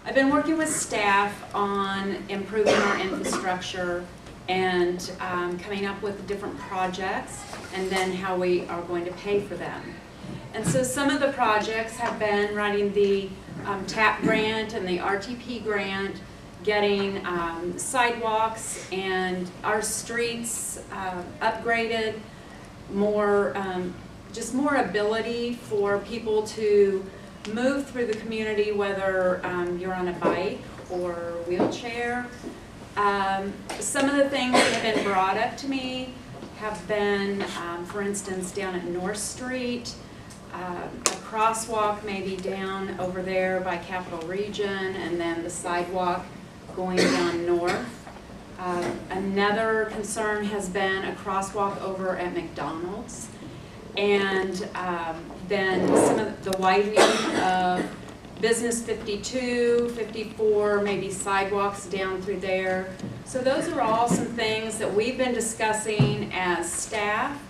I've been working with staff on improving our infrastructure and coming up with different projects and then how we are going to pay for them. And so some of the projects have been writing the TAP grant and the RTP grant, getting sidewalks and our streets upgraded, just more ability for people to move through the community, whether you're on a bike or wheelchair. Some of the things that have been brought up to me have been, for instance, down at North Street, a crosswalk maybe down over there by Capital Region, and then the sidewalk going down north. Another concern has been a crosswalk over at McDonald's, and then some of the widening of Business 52, 54, maybe sidewalks down through there. So those are all some things that we've been discussing as staff.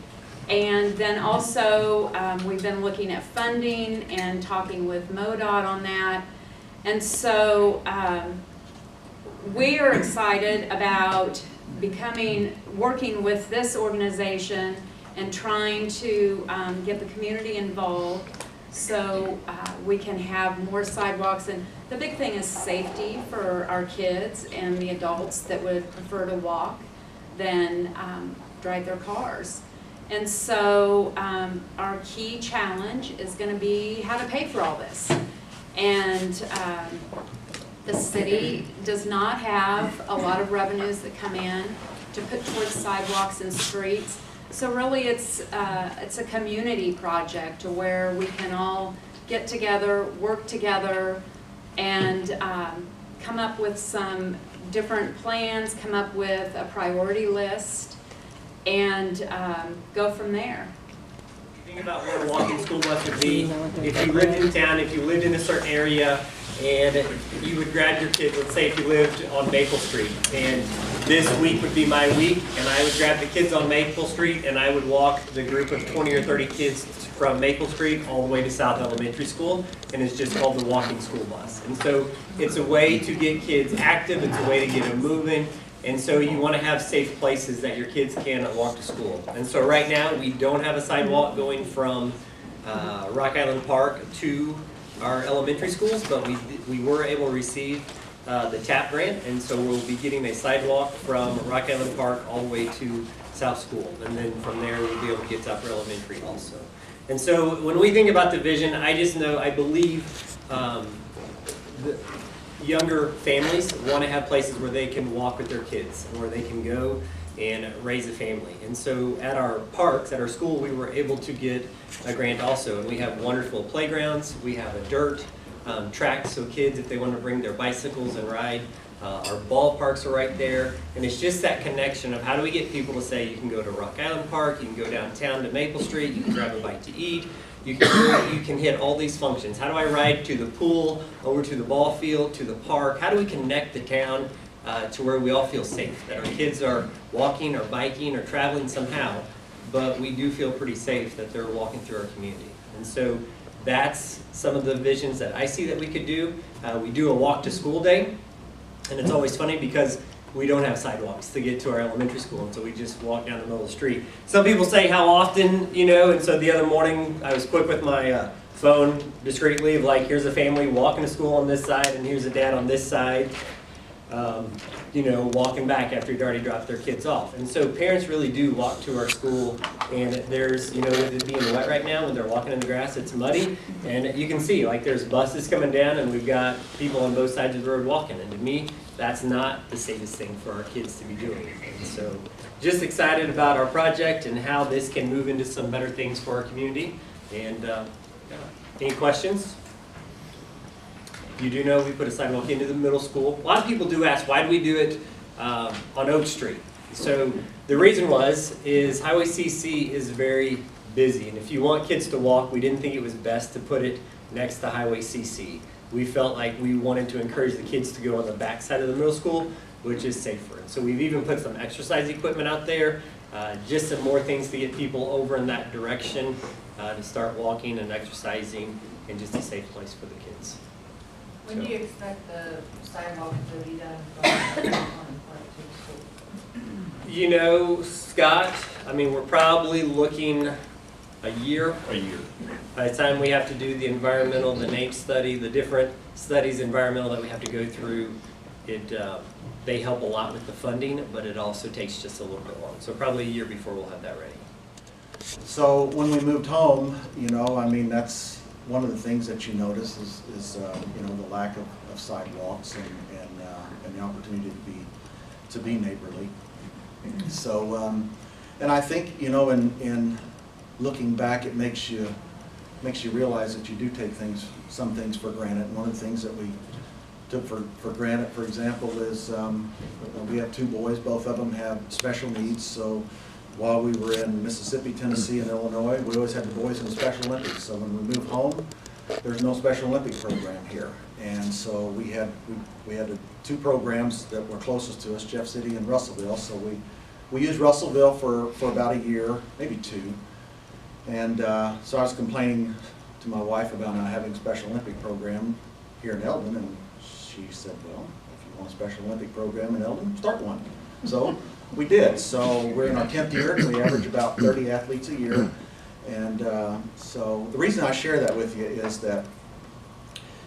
And then also we've been looking at funding and talking with MoDOT on that. And so we are excited about working with this organization and trying to get the community involved so we can have more sidewalks. And the big thing is safety for our kids and the adults that would prefer to walk than drive their cars. And so our key challenge is going to be how to pay for all this. And the city does not have a lot of revenues that come in to put towards sidewalks and streets. So really it's a community project where we can all get together, work together, and come up with some different plans, come up with a priority list, and go from there. Think about what a walking school bus would be. If you lived in town, if you lived in a certain area, and you would grab your kid, let's say if you lived on Maple Street, and this week would be my week, and I would grab the kids on Maple Street, and I would walk the group of 20 or 30 kids from Maple Street all the way to South Elementary School, and it's just called the walking school bus. And so it's a way to get kids active, it's a way to get them moving, and so you want to have safe places that your kids can walk to school. And so right now we don't have a sidewalk going from Rock Island Park to our elementary schools, but we were able to receive the TAP grant, and so we'll be getting a sidewalk from Rock Island Park all the way to South School, and then from there we'll be able to get to Upper Elementary also. And so when we think about the vision, I believe the younger families want to have places where they can walk with their kids, and where they can go and raise a family. And so at our parks, at our school, we were able to get a grant also, and we have wonderful playgrounds. We have a dirt track so kids, if they want to bring their bicycles and ride, our ballparks are right there. And it's just that connection of how do we get people to say you can go to Rock Island Park, you can go downtown to Maple Street, you can grab a bite to eat, you can hit all these functions. How do I ride to the pool, over to the ball field, to the park? How do we connect the town to where we all feel safe, that our kids are walking or biking or traveling somehow, but we do feel pretty safe that they're walking through our community. And so that's some of the visions that I see that we could do. We do a walk to school day, and it's always funny because we don't have sidewalks to get to our elementary school, and so we just walk down the middle of the street. Some people say how often, and so the other morning I was quick with my phone discreetly of like, here's a family walking to school on this side, and here's a dad on this side. Walking back after you'd already dropped their kids off. And so parents really do walk to our school, and there's, with it being wet right now, when they're walking in the grass, it's muddy, and you can see, like, there's buses coming down, and we've got people on both sides of the road walking, and to me, that's not the safest thing for our kids to be doing. And so just excited about our project and how this can move into some better things for our community. And any questions? You do know we put a sidewalk into the middle school. A lot of people do ask, why do we do it on Oak Street? So the reason is Highway CC is very busy, and if you want kids to walk, we didn't think it was best to put it next to Highway CC. We felt like we wanted to encourage the kids to go on the back side of the middle school, which is safer. And so we've even put some exercise equipment out there, just some more things to get people over in that direction, to start walking and exercising, and just a safe place for the kids. When do you expect the sidewalk to be done from Park to the school? You know, Scott, I mean, we're probably looking a year. By the time we have to do the environmental, the NAEP study, the different studies, environmental that we have to go through, they help a lot with the funding, but it also takes just a little bit long. So probably a year before we'll have that ready. So when we moved home, you know, I mean, that's one of the things that you notice is you know, the lack of sidewalks and the opportunity to be neighborly. So, and I think, you know, in looking back, it makes you realize that you do take some things for granted. And one of the things that we took for granted, for example, is we have 2 boys. Both of them have special needs. So while we were in Mississippi, Tennessee, and Illinois, we always had the boys in the Special Olympics. So when we moved home, there's no Special Olympic program here. And so we had the 2 programs that were closest to us, Jeff City and Russellville. So we used Russellville for about a year, maybe 2. And so I was complaining to my wife about not having a Special Olympic program here in Eldon, and she said, well, if you want a Special Olympic program in Eldon, start one. So we did. So we're in our 10th year, and we average about 30 athletes a year. And so the reason I share that with you is that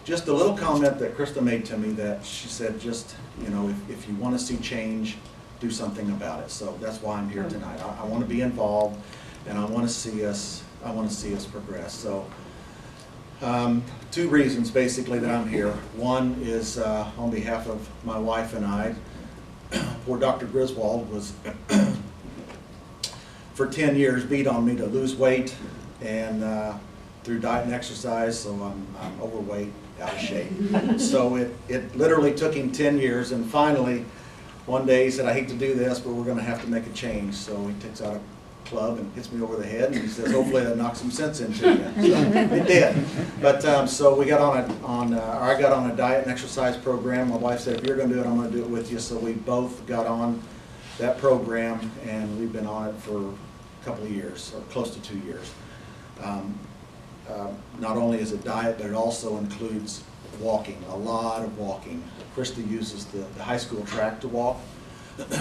just a little comment that Krista made to me, that she said, just, you know, if you want to see change, do something about it. So that's why I'm here tonight. I want to be involved, and I want to see us progress. So 2 reasons basically that I'm here. One is on behalf of my wife and I. Poor Dr. Griswold was for 10 years beat on me to lose weight, and through diet and exercise, so I'm overweight, out of shape. So it literally took him 10 years, and finally one day he said, I hate to do this, but we're going to have to make a change. So he takes out a club and hits me over the head, and he says, hopefully that knocks some sense into you. So it did. But so we got I got on a diet and exercise program. My wife said, if you're going to do it, I'm going to do it with you. So we both got on that program, and we've been on it for a couple of years, or close to 2 years. Not only is it diet, but it also includes walking, a lot of walking. Krista uses the high school track to walk.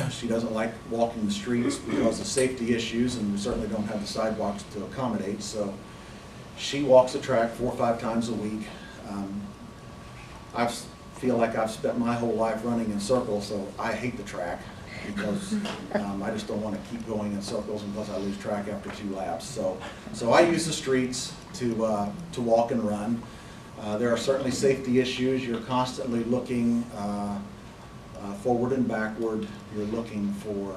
She doesn't like walking the streets because of safety issues, and we certainly don't have the sidewalks to accommodate. So she walks the track 4 or 5 times a week. I feel like I've spent my whole life running in circles, so I hate the track because I just don't want to keep going in circles unless I lose track after 2 laps. So I use the streets to walk and run. There are certainly safety issues. You're constantly looking forward and backward. You're looking for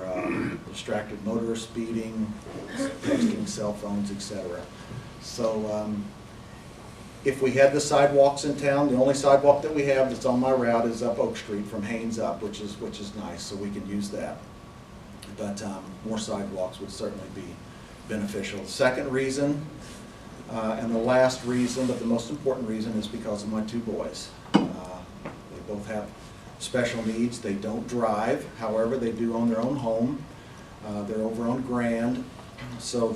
distracted motorists, speeding, texting, cell phones, etc. So if we had the sidewalks in town, the only sidewalk that we have that's on my route is up Oak Street from Haynes up, which is nice, so we can use that. But more sidewalks would certainly be beneficial. The second reason, and the last reason, but the most important reason, is because of my 2 boys. They both have special needs. They don't drive, however, they do own their own home. They're over on Grand. So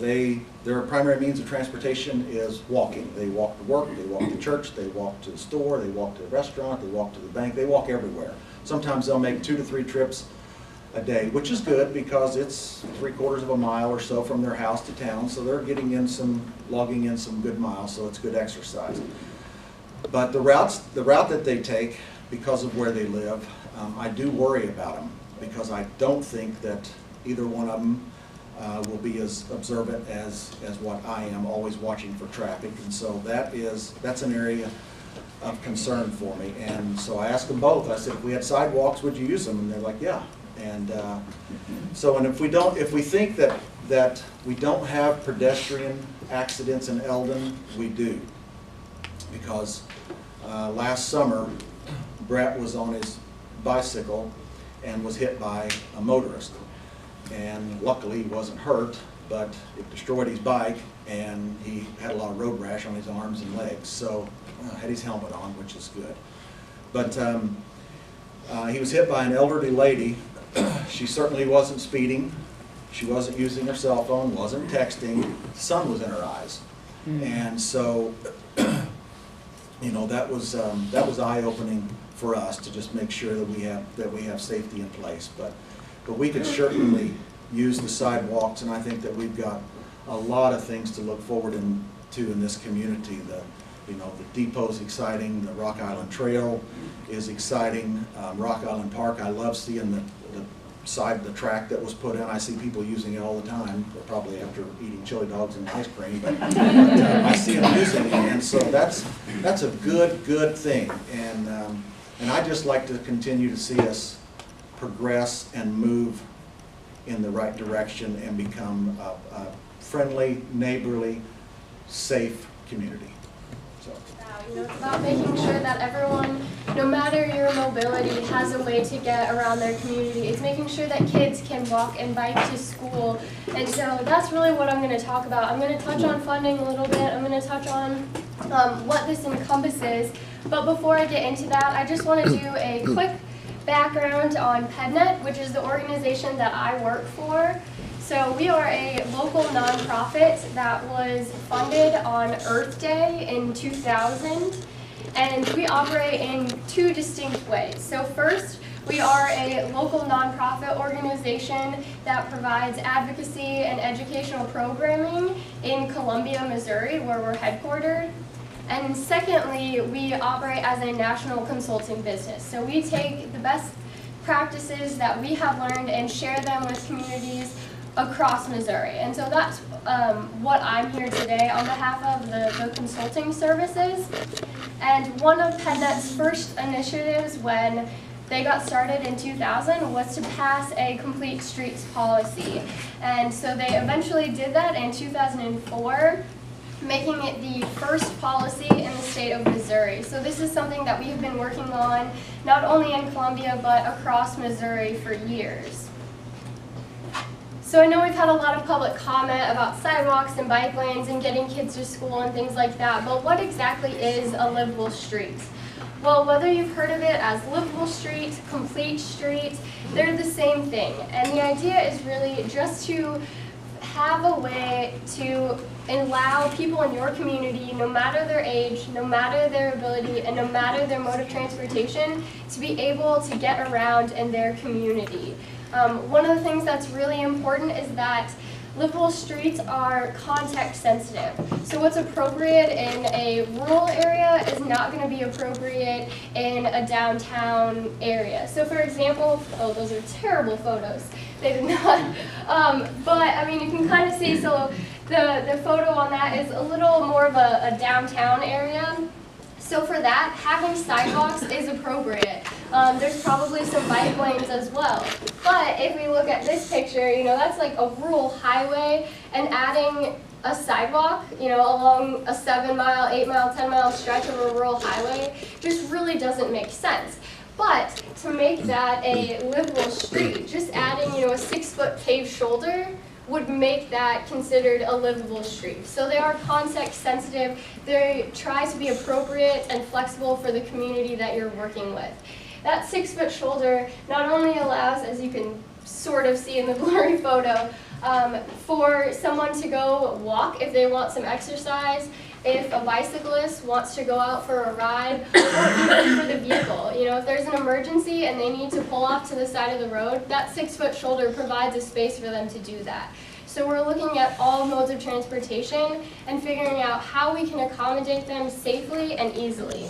their primary means of transportation is walking. They walk to work, they walk to church, they walk to the store, they walk to the restaurant, they walk to the bank, they walk everywhere. Sometimes they'll make 2 to 3 trips a day, which is good because it's 3/4 of a mile or so from their house to town, so they're logging in some good miles, so it's good exercise. But the route that they take, because of where they live, I do worry about them, because I don't think that either one of them will be as observant as what I am, always watching for traffic. And so that's an area of concern for me. And so I asked them both, I said, if we had sidewalks, would you use them? And they're like, yeah. And if we think that we don't have pedestrian accidents in Eldon, we do. Because last summer, Brett was on his bicycle and was hit by a motorist. And luckily he wasn't hurt, but it destroyed his bike, and he had a lot of road rash on his arms and legs. So had his helmet on, which is good. But he was hit by an elderly lady. She certainly wasn't speeding. She wasn't using her cell phone, wasn't texting. The sun was in her eyes. And so you know, that was eye-opening for us to just make sure that we have safety in place. But we could certainly use the sidewalks, and I think that we've got a lot of things to look forward to in this community. The depot's exciting, the Rock Island Trail is exciting, Rock Island Park, I love seeing the track that was put in. I see people using it all the time, probably after eating chili dogs and ice cream, but I see them using it, and so that's a good thing, and I just like to continue to see us progress and move in the right direction and become a friendly, neighborly, safe community. So. It's about making sure that everyone, no matter your mobility, has a way to get around their community. It's making sure that kids can walk and bike to school. And so that's really what I'm going to talk about. I'm going to touch on funding a little bit. I'm going to touch on what this encompasses. But before I get into that, I just want to do a quick background on PEDNET, which is the organization that I work for. So we are a local nonprofit that was funded on Earth Day in 2000, and we operate in two distinct ways. So first, we are a local nonprofit organization that provides advocacy and educational programming in Columbia, Missouri, where we're headquartered. And secondly, we operate as a national consulting business. So we take the best practices that we have learned and share them with communities across Missouri. And so that's what I'm here today on behalf of the consulting services. And one of PEDNET's first initiatives when they got started in 2000 was to pass a complete streets policy. And so they eventually did that in 2004, making it the first policy in the state of Missouri. So this is something that we have been working on not only in Columbia but across Missouri for years. So I know we've had a lot of public comment about sidewalks and bike lanes and getting kids to school and things like that, but what exactly is a livable street? Well, whether you've heard of it as livable street, complete street, they're the same thing. And the idea is really just to have a way to allow people in your community, no matter their age, no matter their ability, and no matter their mode of transportation, to be able to get around in their community. One of the things that's really important is that livable streets are context sensitive. So what's appropriate in a rural area is not going to be appropriate in a downtown area. So for example, oh, those are terrible photos. They did not. But I mean, you can kind of see, so the photo on that is a little more of a downtown area. So for that, having sidewalks is appropriate. There's probably some bike lanes as well. But if we look at this picture, you know, that's like a rural highway, and adding a sidewalk, you know, along a 7-mile, 8-mile, 10-mile stretch of a rural highway just really doesn't make sense. But to make that a livable street, just adding, you know, a 6-foot paved shoulder would make that considered a livable street. So they are context sensitive. They try to be appropriate and flexible for the community that you're working with. That 6-foot shoulder not only allows, as you can sort of see in the blurry photo, for someone to go walk if they want some exercise, if a bicyclist wants to go out for a ride, or even for the vehicle. You know, if there's an emergency and they need to pull off to the side of the road, that 6-foot shoulder provides a space for them to do that. So we're looking at all modes of transportation and figuring out how we can accommodate them safely and easily.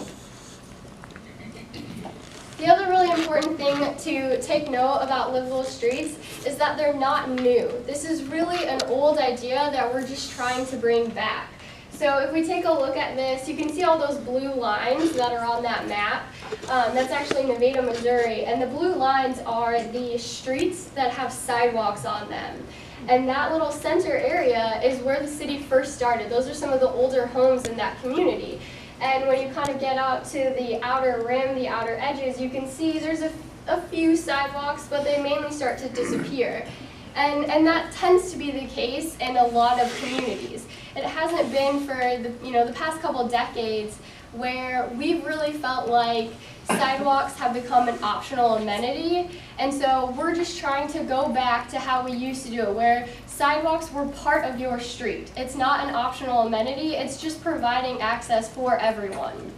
The other really important thing to take note about livable streets is that they're not new. This is really an old idea that we're just trying to bring back. So if we take a look at this, you can see all those blue lines that are on that map. That's actually Nevada, Missouri, and the blue lines are the streets that have sidewalks on them. And that little center area is where the city first started. Those are some of the older homes in that community. And when you kind of get out to the outer rim, the outer edges, you can see there's a few sidewalks, but they mainly start to disappear. And that tends to be the case in a lot of communities. It hasn't been for the past couple decades where we've really felt like sidewalks have become an optional amenity, and so we're just trying to go back to how we used to do it, where sidewalks were part of your street. It's not an optional amenity, it's just providing access for everyone.